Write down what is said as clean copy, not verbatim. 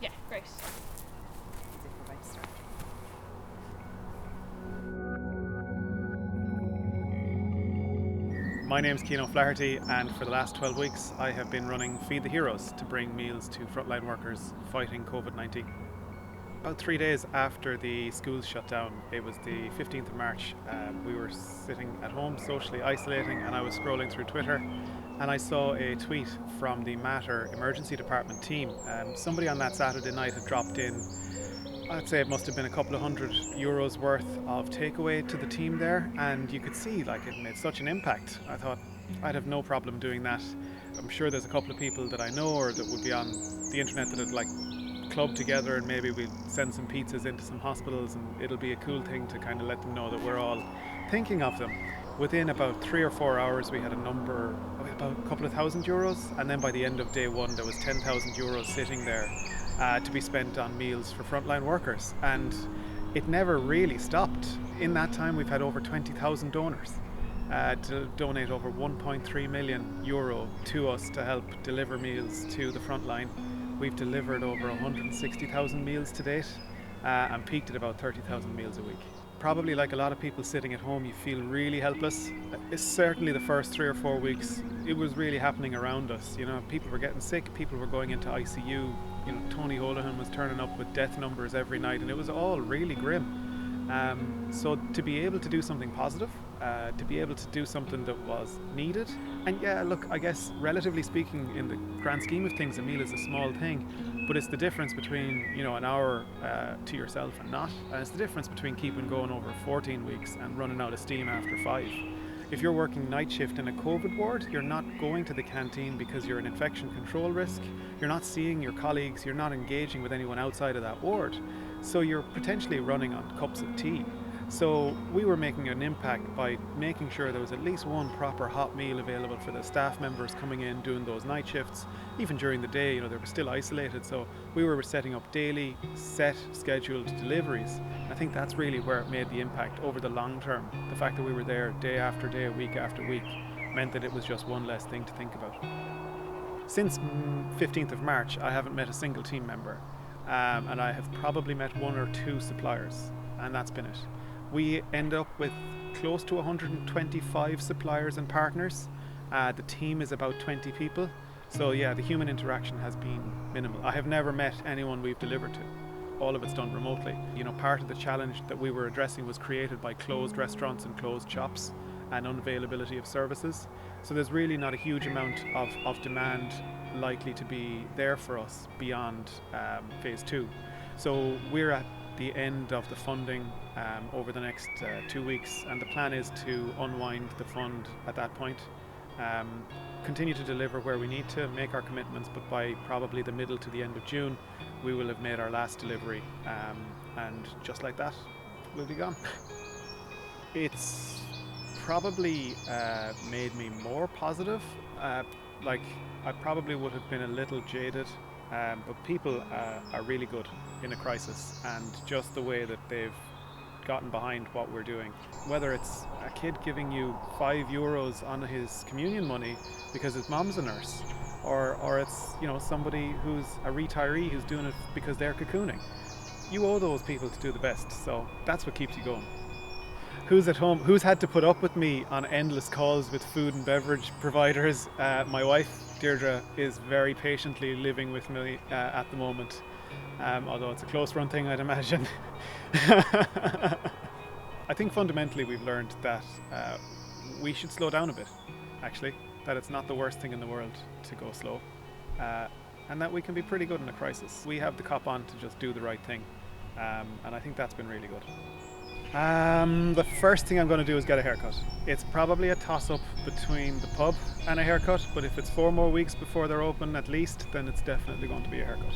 Yeah, great. My name's Cian O'Flaherty, and for the last 12 weeks I have been running Feed the Heroes to bring meals to frontline workers fighting COVID-19. About 3 days after the schools shut down, it was the 15th of March, we were sitting at home socially isolating, and I was scrolling through Twitter and I saw a tweet from the Mater Emergency Department team. Somebody on that Saturday night had dropped in, I'd say it must have been a couple of €100 worth of takeaway to the team there, and you could see like it made such an impact. I thought I'd have no problem doing that. I'm sure there's a couple of people that I know or that would be on the internet that would like club together, and maybe we'll send some pizzas into some hospitals, and it'll be a cool thing to kind of let them know that we're all thinking of them. Within about 3 or 4 hours we had about a couple of €1,000, and then by the end of day one there was €10,000 sitting there to be spent on meals for frontline workers, and it never really stopped. In that time we've had over 20,000 donors to donate over €1.3 million to us to help deliver meals to the frontline. We've delivered over 160,000 meals to date and peaked at about 30,000 meals a week. Probably like a lot of people sitting at home, you feel really helpless. It's certainly the first 3 or 4 weeks, it was really happening around us. You know, people were getting sick, people were going into ICU. You know, Tony Holohan was turning up with death numbers every night, and it was all really grim. So to be able to do something positive, to be able to do something that was needed, and yeah, look, I guess relatively speaking, in the grand scheme of things, a meal is a small thing, but it's the difference between, you know, an hour to yourself and not, and it's the difference between keeping going over 14 weeks and running out of steam after 5. If you're working night shift in a COVID ward, you're not going to the canteen because you're an infection control risk. You're not seeing your colleagues, you're not engaging with anyone outside of that ward. So you're potentially running on cups of tea. So we were making an impact by making sure there was at least one proper hot meal available for the staff members coming in doing those night shifts. Even during the day, you know, they were still isolated, so we were setting up daily, set, scheduled deliveries. I think that's really where it made the impact over the long term. The fact that we were there day after day, week after week, meant that it was just one less thing to think about. Since 15th of March, I haven't met a single team member, and I have probably met 1 or 2 suppliers, and that's been it. We end up with close to 125 suppliers and partners. The team is about 20 people. So yeah, the human interaction has been minimal. I have never met anyone we've delivered to. All of it's done remotely. You know, part of the challenge that we were addressing was created by closed restaurants and closed shops and unavailability of services. So there's really not a huge amount of demand likely to be there for us beyond phase 2. So we're at the end of the funding over the next 2 weeks, and the plan is to unwind the fund at that point, continue to deliver where we need to, make our commitments, but by probably the middle to the end of June we will have made our last delivery, and just like that we'll be gone. It's probably made me more positive. Like, I probably would have been a little jaded, but people are really good in a crisis, and just the way that they've gotten behind what we're doing. Whether it's a kid giving you €5 on his communion money because his mom's a nurse, or it's, you know, somebody who's a retiree who's doing it because they're cocooning. You owe those people to do the best, so that's what keeps you going. Who's at home? Who's had to put up with me on endless calls with food and beverage providers? My wife, Deirdre, is very patiently living with me at the moment, although it's a close run thing, I'd imagine. I think fundamentally we've learned that we should slow down a bit, actually, that it's not the worst thing in the world to go slow, and that we can be pretty good in a crisis. We have the cop on to just do the right thing, and I think that's been really good. The first thing I'm going to do is get a haircut. It's probably a toss-up between the pub and a haircut, but if it's 4 more weeks before they're open at least, then it's definitely going to be a haircut.